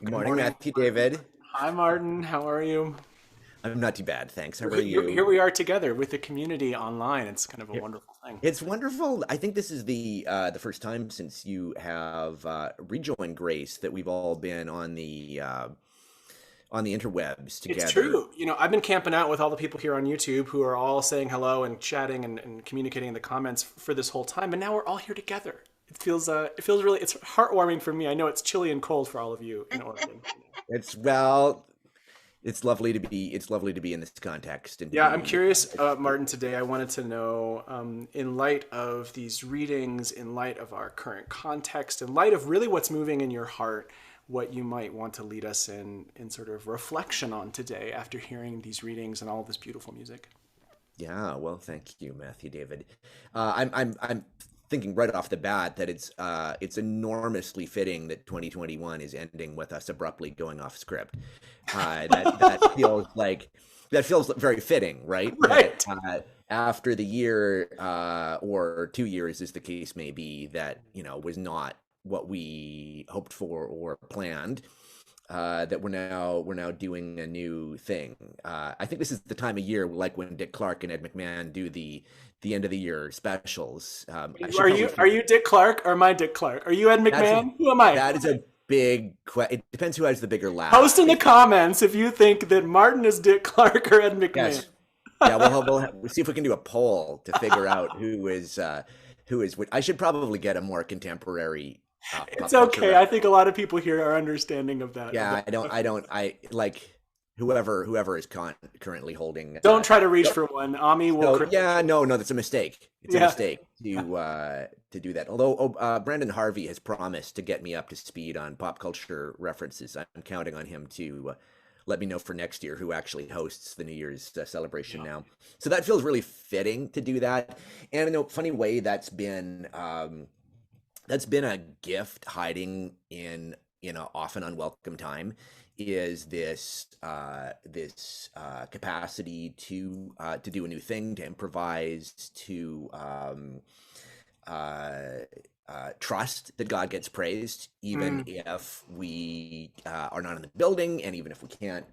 Good Good morning, morning. Matthew David. Hi, Martin. How are you? I'm not too bad, thanks. How are Here you? we are together with the community online. It's kind of a Here- wonderful thing. It's wonderful. I think this is the first time since you have rejoined Grace that we've all been on the interwebs It's together. true. I've been camping out with all the people here on YouTube who are all saying hello and chatting and communicating in the comments for this whole time, and now we're all here together. It feels really, it's heartwarming for me. I know it's chilly and cold for all of you in Oregon. It's well, it's lovely to be in this context and to Yeah, I'm be curious, Martin, today. I wanted to know, in light of these readings, in light of our current context, in light of really what's moving in your heart, what you might want to lead us in sort of reflection on today after hearing these readings and all this beautiful music. Yeah, well, thank you, Matthew David. I'm thinking right off the bat that it's enormously fitting that 2021 is ending with us abruptly going off script. That feels very fitting, right? That Right. after the year or 2 years, as the case may be, that was not what we hoped for or planned that we're now doing a new thing. I think this is the time of year like when Dick Clark and Ed McMahon do the end of the year specials. I should Are probably you are you Dick Clark or am I Dick Clark? Are you Ed that's a McMahon? Who am I? that is a big it depends who has the bigger Post laugh. in the comments if you think that Martin is Dick Clark or Ed McMahon. Yes, yeah. We'll see if we can do a poll to figure out who is. I should probably get a more contemporary It's pop culture okay. I reference. think a lot of people here are understanding of that. Yeah, I like whoever is currently holding. Don't try to reach for one. Ami will So criticize. yeah, no, that's a mistake. It's a Yeah. mistake to do that. Although Brandon Harvey has promised to get me up to speed on pop culture references, I'm counting on him to let me know for next year who actually hosts the New Year's celebration Yeah. now. So that feels really fitting to do that. And in a funny way, that's been a gift hiding in an often unwelcome time is this capacity to do a new thing, to improvise, to uh, trust that God gets praised, even Mm. if we are not in the building, and even if we can't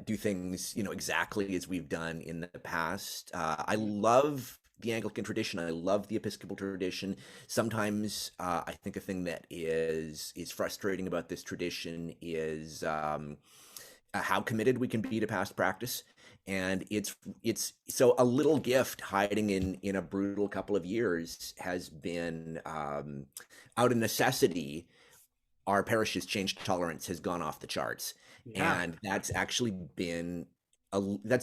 do things, exactly as we've done in the past. I love the Anglican tradition. I love the Episcopal tradition. Sometimes I think a thing that is frustrating about this tradition is how committed we can be to past practice. And it's so a little gift hiding in a brutal couple of years has been out of necessity. Our parish's change tolerance has gone off the charts, Yeah. and that's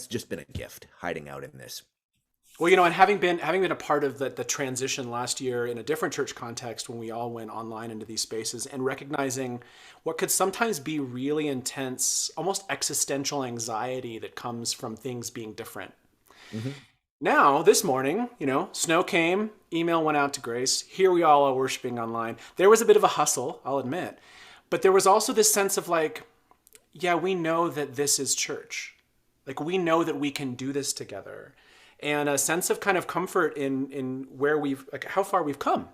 just been a gift hiding out in this. Well, and having been a part of the transition last year in a different church context when we all went online into these spaces and recognizing what could sometimes be really intense, almost existential anxiety that comes from things being different. Hmm. Now, this morning, snow came, email went out to Grace. Here we all are worshiping online. There was a bit of a hustle, I'll admit. But there was also this sense of like, yeah, we know that this is church. Like we know that we can do this together. And a sense of kind of comfort in where we've like how far we've come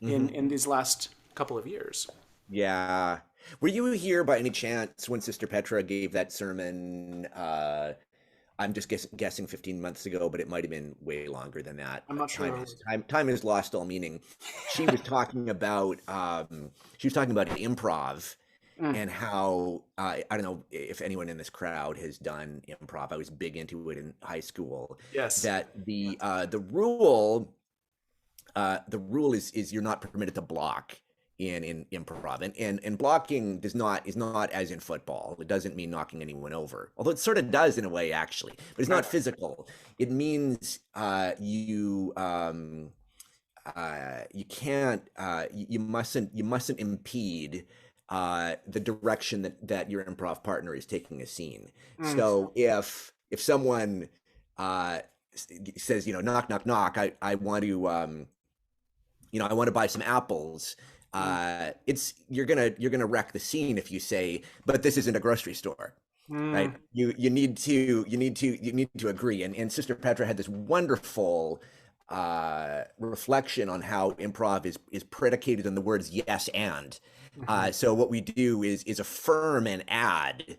Hmm. in these last couple of years. Yeah. Were you here by any chance when Sister Petra gave that sermon? I'm just guessing 15 months ago, but it might have been way longer than that. I'm not Time sure. has time has lost all meaning. She was talking about improv Mm, and how I don't know if anyone in this crowd has done improv. I was big into it in high school. yes. That the rule is you're not permitted to block in improv, and blocking is not as in football. It doesn't mean knocking anyone over, although it sort of does in a way actually, but it's Right. not physical. It means you can't you mustn't impede the direction that your improv partner is taking a scene. Mm, So if someone uh, says, knock knock knock, I want to buy some apples. mm, It's you're gonna wreck the scene if you say, but this isn't a grocery store, right? mm. You need to agree. And Sister Petra had this wonderful reflection on how improv is predicated on the words yes and. Mhm. So what we do is affirm and add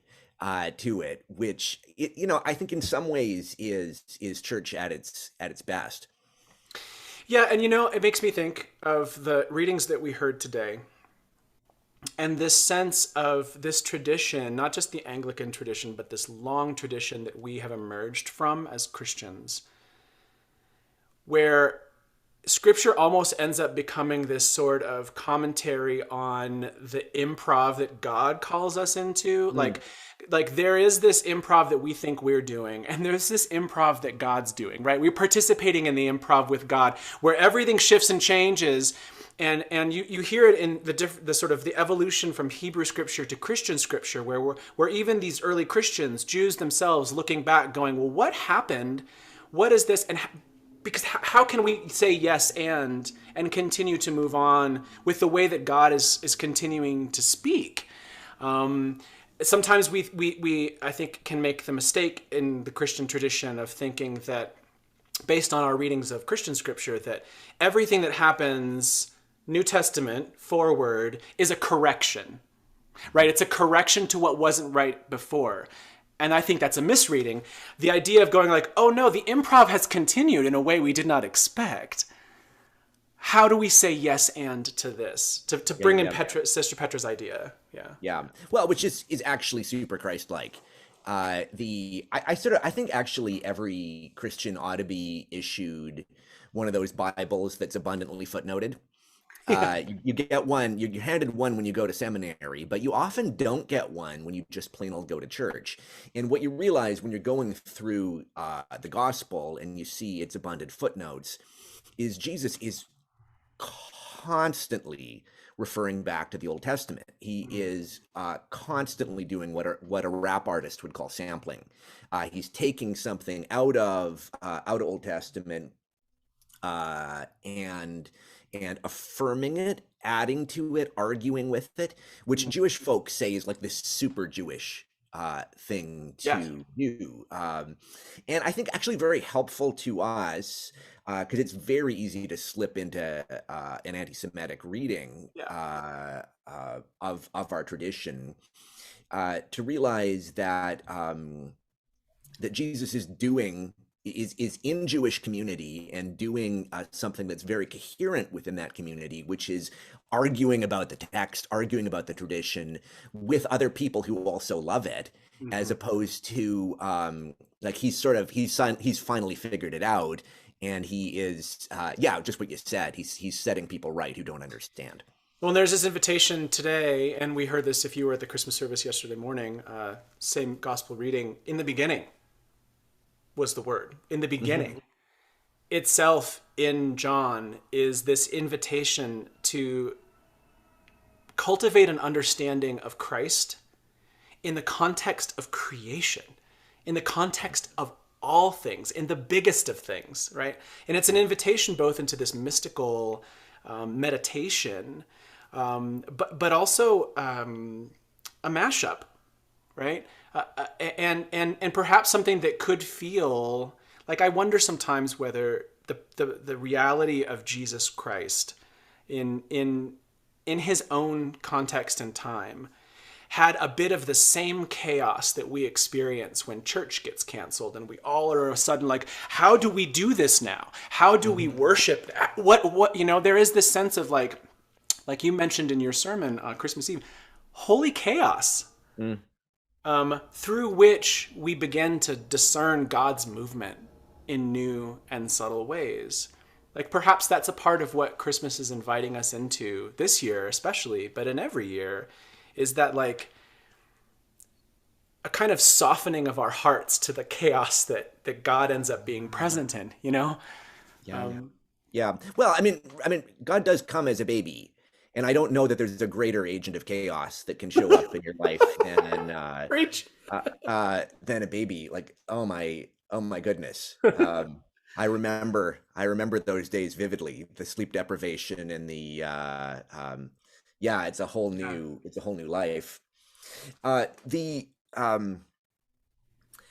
to it, which I think in some ways is church at its best. Yeah, and it makes me think of the readings that we heard today and this sense of this tradition, not just the Anglican tradition, but this long tradition that we have emerged from as Christians, where scripture almost ends up becoming this sort of commentary on the improv that God calls us into. Mm. Like there is this improv that we think we're doing, and there's this improv that God's doing, right? We're participating in the improv with God, where everything shifts and changes. And you hear it in the sort of the evolution from Hebrew scripture to Christian scripture, where even these early Christians, Jews themselves, looking back, going, well, what happened? What is this? And because how can we say yes and continue to move on with the way that God is continuing to speak? Sometimes we I think can make the mistake in the Christian tradition of thinking that, based on our readings of Christian scripture, that everything that happens New Testament forward is a correction, right? It's a correction to what wasn't right before. And I think that's a misreading. The idea of going like, oh no, the improv has continued in a way we did not expect. How do we say yes and to this? To Yeah, bring in yeah, Sister Petra's idea. Yeah. yeah. Well, which is actually super Christ-like. I think actually every Christian ought to be issued one of those Bibles that's abundantly footnoted. Yeah. You get one, you're handed one when you go to seminary, but you often don't get one when you just plain old go to church. And what you realize when you're going through the gospel and you see its abundant footnotes is Jesus is constantly referring back to the Old Testament. He is constantly doing what a rap artist would call sampling. He's taking something out of Old Testament and affirming it, adding to it, arguing with it, which Jewish folks say is like this super Jewish thing Yeah. to do. And I think actually very helpful to us because it's very easy to slip into an anti-Semitic reading Yeah. of our tradition to realize that that Jesus is in Jewish community and doing something that's very coherent within that community, which is arguing about the text, arguing about the tradition with other people who also love it, as Mm-hmm. opposed to like he's finally figured it out, and he is just what you said. He's setting people right who don't understand. Well, there's this invitation today, and we heard this if you were at the Christmas service yesterday morning, same gospel reading. In the beginning was the Word. In the Mhm. beginning itself in John is this invitation to cultivate an understanding of Christ in the context of creation, in the context of all things, in the biggest of things, right? And it's an invitation both into this mystical meditation, but also a mashup, right? And perhaps something that could feel like, I wonder sometimes whether the reality of Jesus Christ in his own context and time had a bit of the same chaos that we experience when church gets canceled and we all are a sudden like, how do we do this now? How do we worship? What there is this sense of like you mentioned in your sermon Christmas Eve, holy chaos, Mm. through which we begin to discern God's movement in new and subtle ways. Like perhaps that's a part of what Christmas is inviting us into this year, especially, but in every year, is that like a kind of softening of our hearts to the chaos that God ends up being present in, Yeah. Yeah. Well, I mean, God does come as a baby, and I don't know that there's a greater agent of chaos that can show up in your life Preach. than a baby. Like, oh my goodness. I remember those days vividly. The sleep deprivation and yeah, Yeah. it's a whole new life. The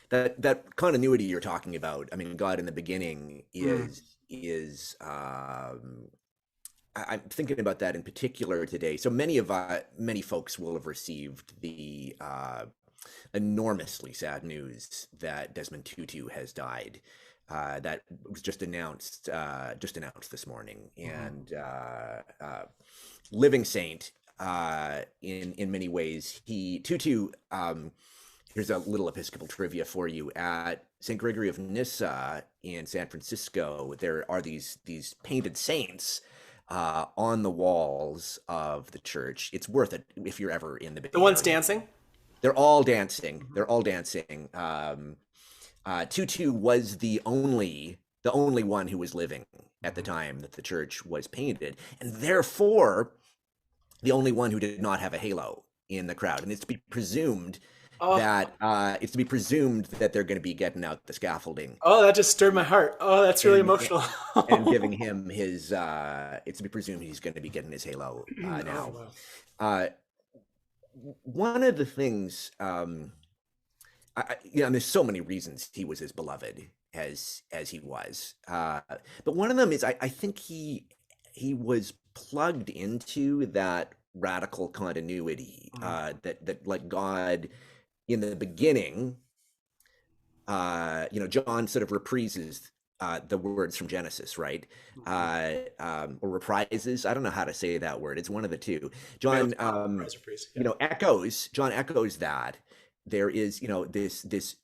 that continuity you're talking about. I mean, God in the beginning Mm. is I'm thinking about that in particular today. So many folks will have received the enormously sad news that Desmond Tutu has died. That was just announced this morning, Mhm. and living saint in many ways. He Tutu. Here's a little Episcopal trivia for you. At St. Gregory of Nyssa in San Francisco, there are these painted saints on the walls of the church. It's worth it if you're ever in the The Bay ones Area. dancing. They're all dancing. Mhm. They're all dancing. Tutu was the only one who was living at the Mhm. time that the church was painted, and therefore the only one who did not have a halo in the crowd. And Oh, it's to be presumed that they're going to be getting out the scaffolding oh, that just stirred my heart. Oh, that's really and emotional. and giving him his. It's to be presumed he's going to be getting his halo Oh, now. wow. Uh, One of the things, there's so many reasons he was as beloved as he was, but one of them is I think he was plugged into that radical continuity Mhm. that like God in the beginning. John sort of reprises the words from Genesis, right? Mhm. Or reprises. I don't know how to say that word. It's one of the two. Both John, reprise, reprise. Yeah. echoes. John echoes that there is, this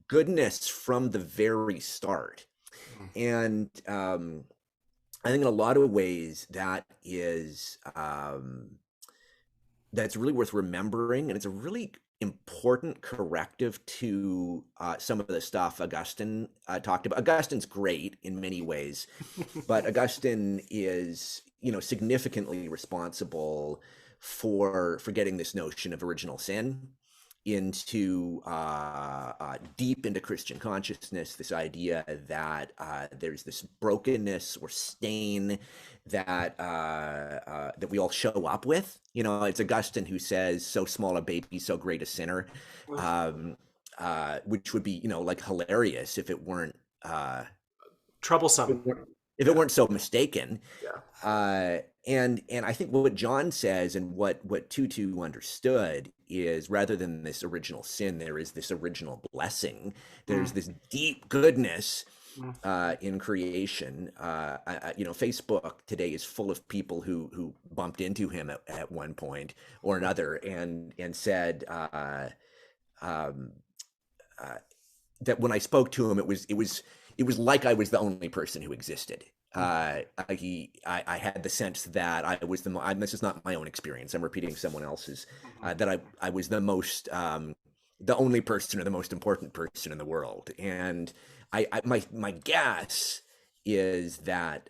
goodness from the very start, Mhm. and I think in a lot of ways that's really worth remembering, and it's a really important corrective to some of the stuff Augustine talked about. Augustine's great in many ways, but Augustine is, significantly responsible for getting this notion of original sin into deep into Christian consciousness. This idea that there's this brokenness or stain that we all show up with. It's Augustine who says, "So small a baby, so great a sinner," um, which would be, like hilarious Troublesome. if it Yeah. weren't so mistaken. Yeah. And I think what John says and what Tutu understood is rather than this original sin, there is this original blessing. There's Mm. this deep goodness Mm. in creation. Facebook today is full of people who bumped into him at one point or another and said um, uh, that when I spoke to him, it was like I was the only person who existed. I had the sense that I was this is not my own experience. I'm repeating someone else's. Mhm. That I was the only person or the most important person in the world. And my guess is that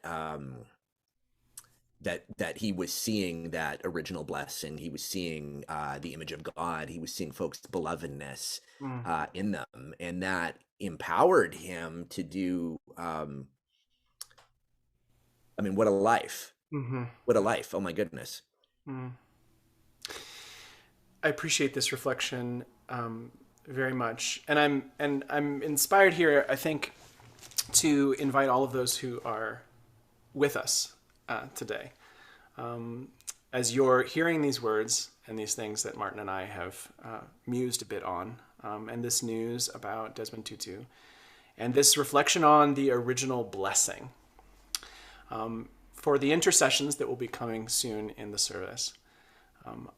he was seeing that original blessing. He was seeing the image of God. He was seeing folks' belovedness Mm. in them, and that empowered him to do. I mean, what a life! Mhm. What a life! Oh my goodness! Mm. I appreciate this reflection very much, and I'm inspired here. I think to invite all of those who are with us today, as you're hearing these words and these things that Martin and I have mused a bit on, and this news about Desmond Tutu, and this reflection on the original blessing. For the intercessions that will be coming soon in the service,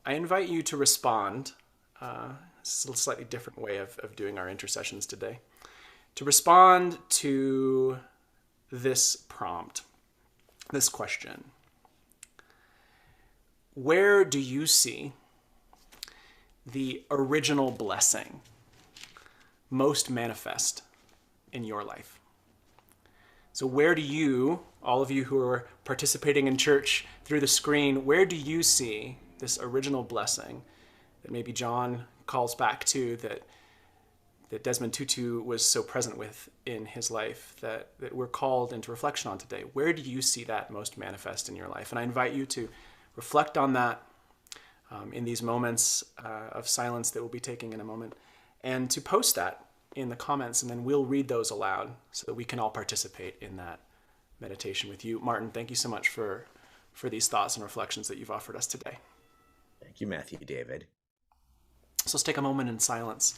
I invite you to respond. This is a slightly different way of doing our intercessions today. To respond to this prompt, this question: where do you see the original blessing most manifest in your life? So where do you, all of you who are participating in church through the screen, where do you see this original blessing that maybe John calls back to, that Desmond Tutu was so present with in his life, that we're called into reflection on today? Where do you see that most manifest in your life? And I invite you to reflect on that in these moments of silence that we'll be taking in a moment, and to post that in the comments, and then we'll read those aloud so that we can all participate in that meditation with you. Martin, thank you so much for these thoughts and reflections that you've offered us today. Thank you, Matthew David. So let's take a moment in silence.